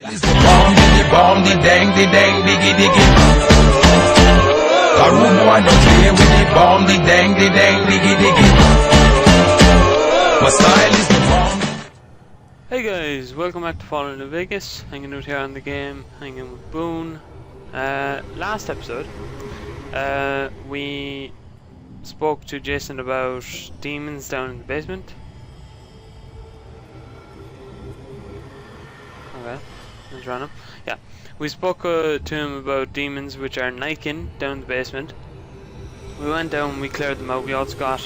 It's the bomb, the dang, diggy, diggy. Karumo and don't play with the bomb, the dang, diggy, diggy. My style is the bomb. Hey guys, welcome back to Fallen in Vegas. Hanging out here on the game, hanging with Boone. Last episode, we spoke to Jason about demons down in the basement. Okay, that's random. Yeah, we spoke to him about demons which are Niken down in the basement. We went down, we cleared them out. We also got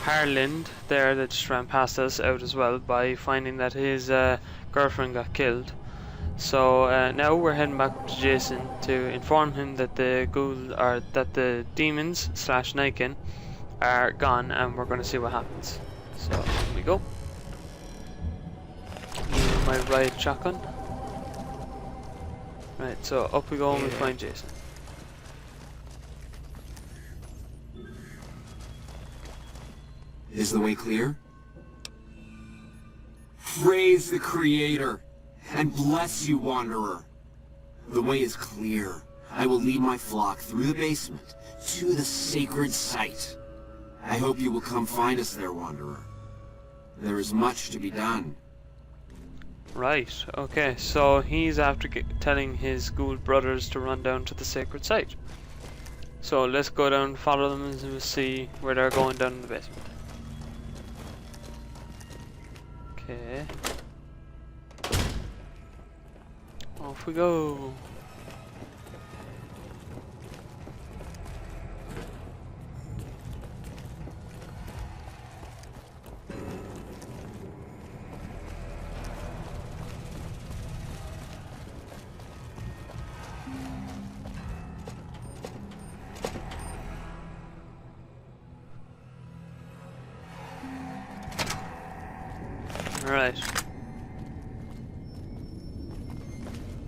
Harland there that just ran past us out as well by finding that his girlfriend got killed. So now we're heading back up to Jason to inform him that the the demons / Niken are gone, and we're going to see what happens. So here we go. Using my riot shotgun. Right, so up we go and we find Jason. Is the way clear? Praise the Creator, and bless you, Wanderer. The way is clear. I will lead my flock through the basement to the sacred site. I hope you will come find us there, Wanderer. There is much to be done. Right, okay, so he's after telling his ghoul brothers to run down to the sacred site. So let's go down and follow them and we'll see where they're going down in the basement. Okay. Off we go. Alright.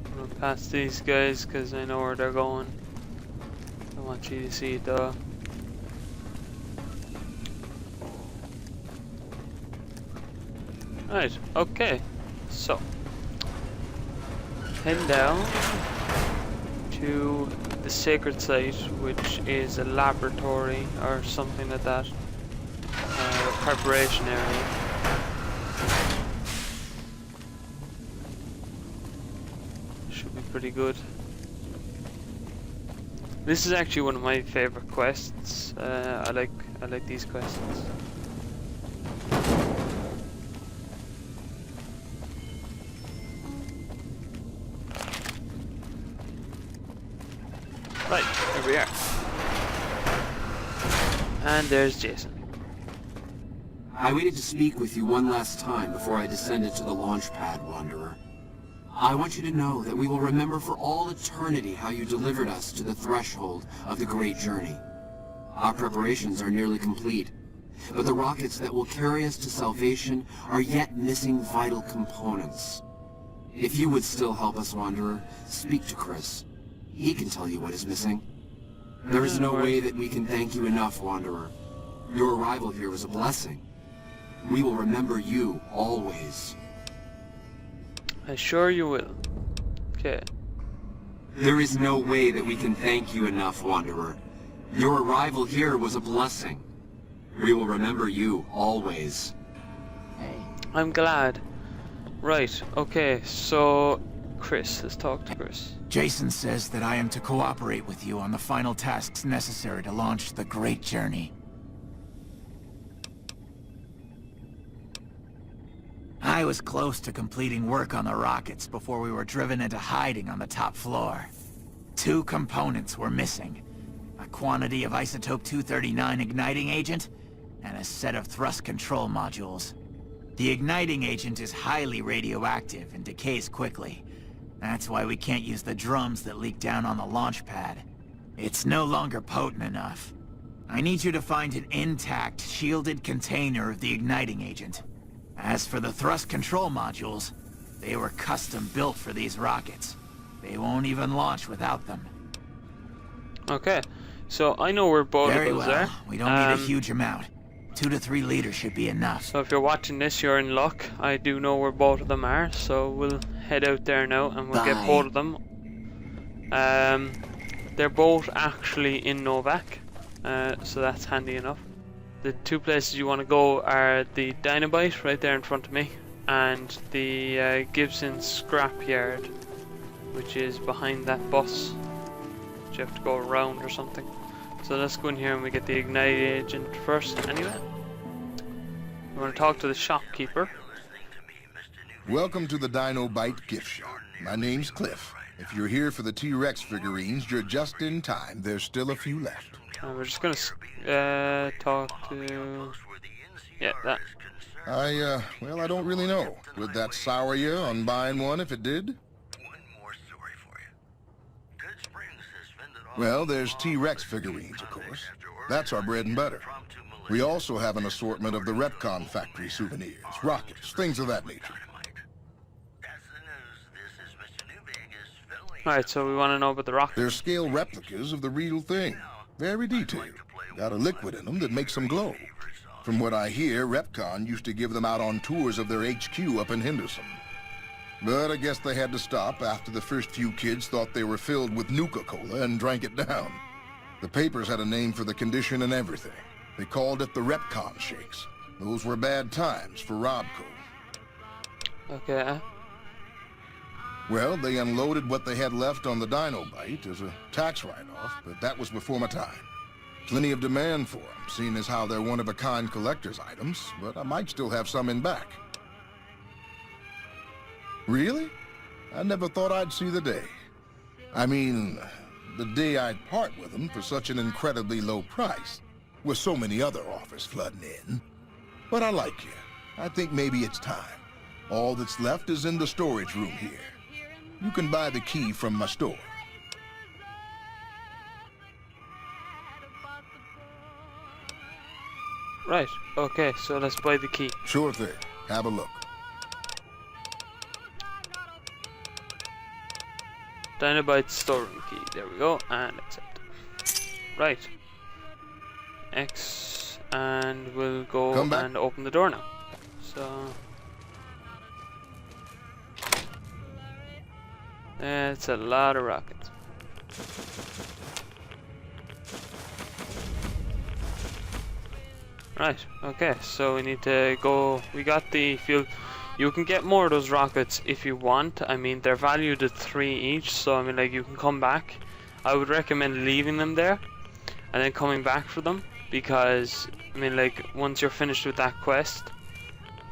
I'm gonna pass these guys because I know where they're going. I want you to see it though. Right, okay. So, heading down to the sacred site, which is a laboratory or something like that. Preparation area. Pretty good. This is actually one of my favorite quests. I like these quests. Right, here we are. And there's Jason. I waited to speak with you one last time before I descended to the launch pad, Wanderer. I want you to know that we will remember for all eternity how you delivered us to the threshold of the great journey. Our preparations are nearly complete, but the rockets that will carry us to salvation are yet missing vital components. If you would still help us, Wanderer, speak to Chris. He can tell you what is missing. There is no way that we can thank you enough, Wanderer. Your arrival here was a blessing. We will remember you always. I'm sure you will. Okay. There is no way that we can thank you enough, Wanderer. Your arrival here was a blessing. We will remember you always. I'm glad. Right, okay, so Chris, let's talk to Chris. Jason says that I am to cooperate with you on the final tasks necessary to launch the great journey. I was close to completing work on the rockets before we were driven into hiding on the top floor. 2 components were missing. A quantity of isotope 239 igniting agent, and a set of thrust control modules. The igniting agent is highly radioactive and decays quickly. That's why we can't use the drums that leak down on the launch pad. It's no longer potent enough. I need you to find an intact, shielded container of the igniting agent. As for the thrust control modules, they were custom built for these rockets. They won't even launch without them. Okay, so I know where both of Very those well. are. We don't need a huge amount. 2 to 3 liters should be enough. So if you're watching this, you're in luck. I do know where both of them are, so we'll head out there now and we'll get both of them. They're both actually in Novak, so that's handy enough. The 2 places you want to go are the Dynamite right there in front of me, and the Gibson scrapyard, which is behind that bus. You have to go around or something. So let's go in here and we get the Ignite agent first anyway. We want to talk to the shopkeeper. Welcome to the Dino Bite gift shop. My name's Cliff. If you're here for the T-Rex figurines, you're just in time. There's still a few left. We're just gonna talk to... yeah, that. Well, I don't really know. Would that sour you on buying one if it did? Well, there's T-Rex figurines, of course. That's our bread and butter. We also have an assortment of the Repcon factory souvenirs, rockets, things of that nature. Alright, so we want to know about the rockets. They're scale replicas of the real thing. Very detailed. Got a liquid in them that makes them glow. From what I hear, Repcon used to give them out on tours of their HQ up in Henderson. But I guess they had to stop after the first few kids thought they were filled with Nuka-Cola and drank it down. The papers had a name for the condition and everything. They called it the Repcon Shakes. Those were bad times for Robco. Okay. Well, they unloaded what they had left on the Dino Bite as a tax write-off, but that was before my time. Plenty of demand for them, seeing as how they're one-of-a-kind collector's items, but I might still have some in back. Really? I never thought I'd see the day. I mean, the day I'd part with them for such an incredibly low price, with so many other offers flooding in. But I like you. I think maybe it's time. All that's left is in the storage room here. You can buy the key from my store. Right, okay, so let's buy the key. Sure thing. Have a look. Dynamite storeroom key, there we go, and accept. Right. X, and we'll go and open the door now. So... it's a lot of rockets. Right, okay, so we need to go, we got the fuel. You can get more of those rockets if you want. I mean, they're valued at 3 each, so I mean, like, you can come back. I would recommend leaving them there and then coming back for them, because I mean, like, once you're finished with that quest,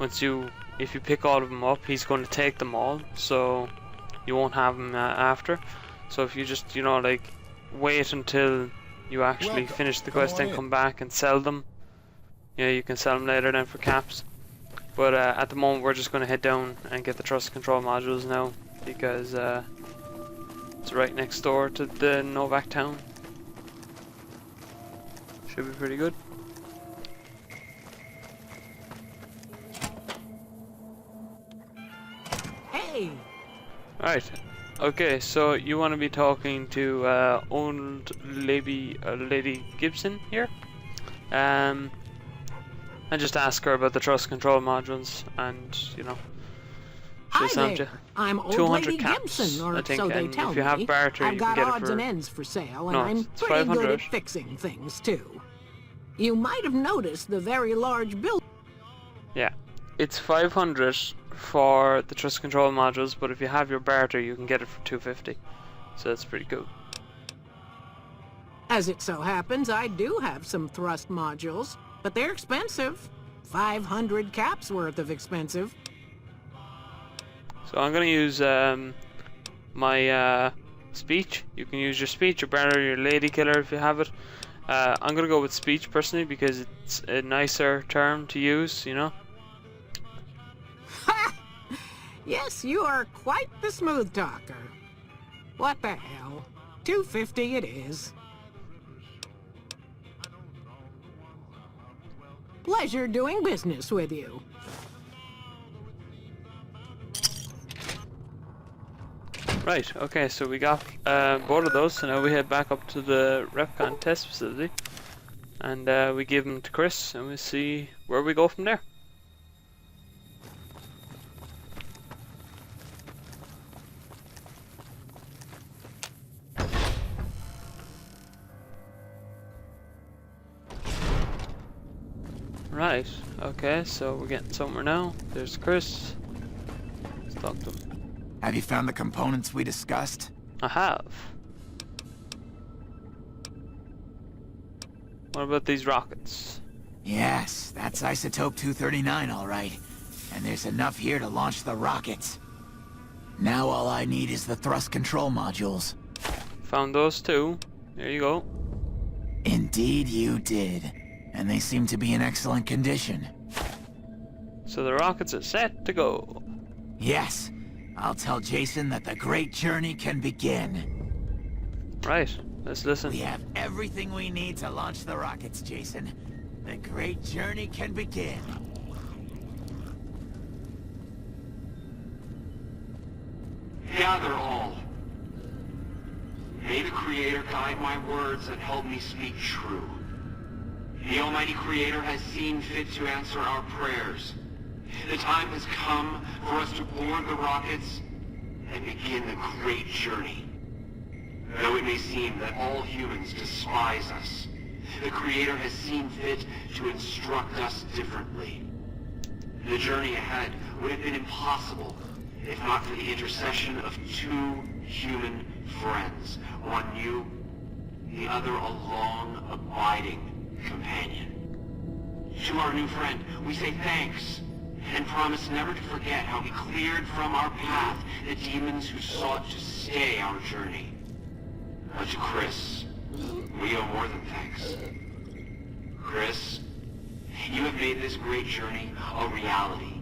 if you pick all of them up, he's going to take them all, so you won't have them after. So if you just, you know, like, wait until you actually finish the quest and come back and sell them, yeah, you can sell them later then for caps. But at the moment we're just going to head down and get the trust control modules now, because it's right next door to the Novak town. Should be pretty good. Hey! Alright, okay, so you want to be talking to old Lady Gibson here. And just ask her about the trust control modules, and you know, she'll send you I'm old 200 Lady caps, Gibson, or I think, so they and tell if you have me. barter, I've you got can get odds it for... and ends for sale, and No, I'm it's pretty 500. good at fixing things too. You might have noticed the very large building. Yeah, it's 500 for the trust control modules, but if you have your barter, you can get it for 250. So that's pretty cool. As it so happens, I do have some thrust modules, but they're expensive. 500 caps worth of expensive. So I'm gonna use my speech. You can use your speech, your barter, your lady killer if you have it. I'm gonna go with speech personally because it's a nicer term to use, you know. Ha! Yes, you are quite the smooth talker. What the hell? 250 it is. Pleasure doing business with you. Right, okay, so we got both of those, so now we head back up to the Repcon test facility. and we give them to Chris, and we see where we go from there. Right, okay, so we're getting somewhere now. There's Chris. Let's talk to him. Have you found the components we discussed? I have. What about these rockets? Yes, that's isotope 239, all right. And there's enough here to launch the rockets. Now all I need is the thrust control modules. Found those too. There you go. Indeed you did. And they seem to be in excellent condition. So the rockets are set to go. Yes. I'll tell Jason that the great journey can begin. Right, let's listen. We have everything we need to launch the rockets, Jason. The great journey can begin. Gather all. May the Creator guide my words and help me speak true. The Almighty Creator has seen fit to answer our prayers. The time has come for us to board the rockets and begin the great journey. Though it may seem that all humans despise us, the Creator has seen fit to instruct us differently. The journey ahead would have been impossible if not for the intercession of two human friends, one new, the other a long, abiding companion. To our new friend, we say thanks, and promise never to forget how we cleared from our path the demons who sought to stay our journey. But to Chris, we owe more than thanks. Chris, you have made this great journey a reality.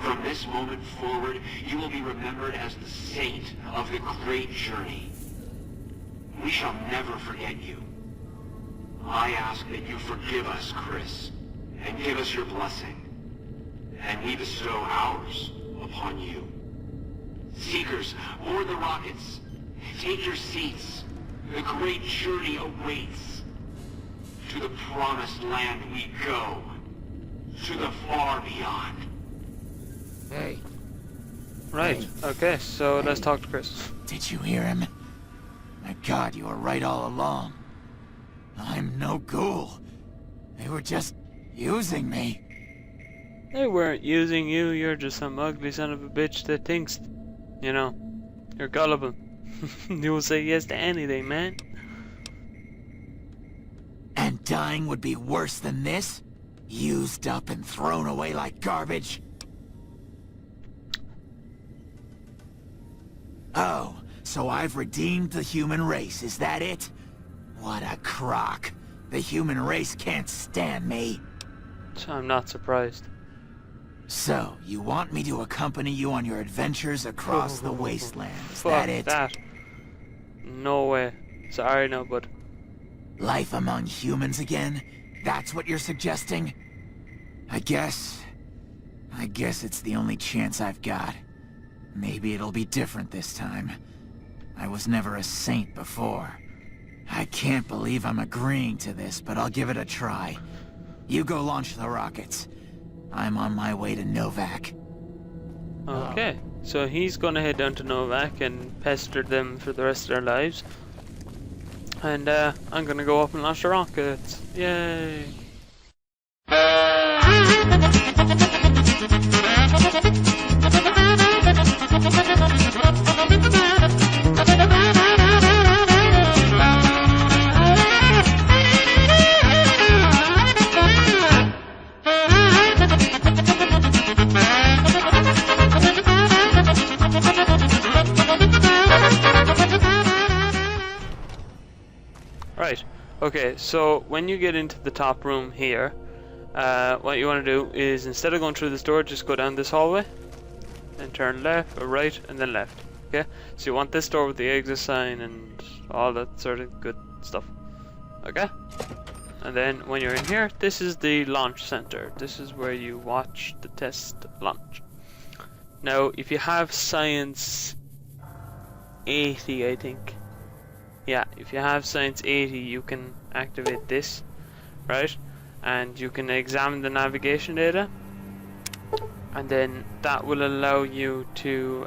From this moment forward, you will be remembered as the saint of the great journey. We shall never forget you. I ask that you forgive us, Chris, and give us your blessing, and we bestow ours upon you. Seekers, board the rockets. Take your seats. The great journey awaits. To the promised land we go. To the far beyond. Hey. Right, okay, so let's talk to Chris. Did you hear him? My God, you were right all along. I'm no ghoul. They were just using me. They weren't using you, you're just some ugly son of a bitch that thinks, you know, you're gullible. You'll say yes to anything, man. And dying would be worse than this? Used up and thrown away like garbage? Oh, so I've redeemed the human race, is that it? What a crock. The human race can't stand me. I'm not surprised. So, you want me to accompany you on your adventures across the wasteland, is Fuck that it? that. No way. Sorry, no, bud. Life among humans again? That's what you're suggesting? I guess it's the only chance I've got. Maybe it'll be different this time. I was never a saint before. I can't believe I'm agreeing to this, but I'll give it a try. You go launch the rockets. I'm on my way to Novak. Okay, so he's gonna head down to Novak and pester them for the rest of their lives. And I'm gonna go up and launch the rockets. Yay! Right, okay, so when you get into the top room here, what you want to do is, instead of going through this door, just go down this hallway, and turn left or right, and then left, okay? So you want this door with the exit sign and all that sort of good stuff, okay? And then when you're in here, this is the launch center. This is where you watch the test launch. Now, if you have science 80, I think. Yeah, if you have science 80, you can activate this. right? And you can examine the navigation data, and then that will allow you to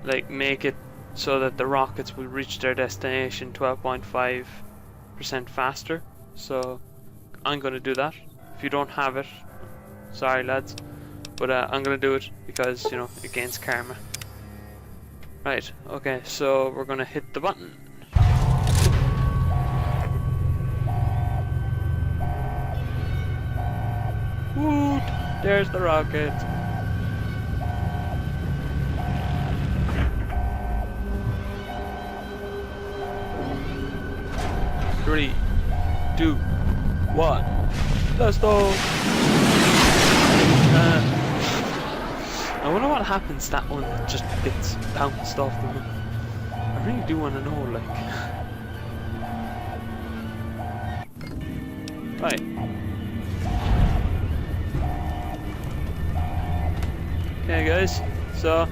like make it so that the rockets will reach their destination 12.5% faster. So I'm gonna do that. If you don't have it, sorry lads, but I'm gonna do it because, you know, against karma. Right, okay, so we're gonna hit the button. Woot! There's the rocket. 3, 2, 1. Let's go! I wonder what happens to that one that just gets bounced off the roof. I really do want to know, like. Right. Okay guys, so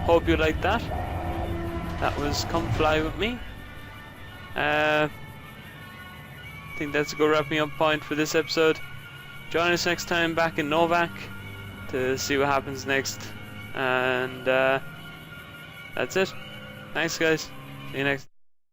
hope you liked that. That was Come Fly With Me. I think that's a good wrapping up point for this episode. Join us next time back in Novak to see what happens next. And that's it. Thanks guys. See you next.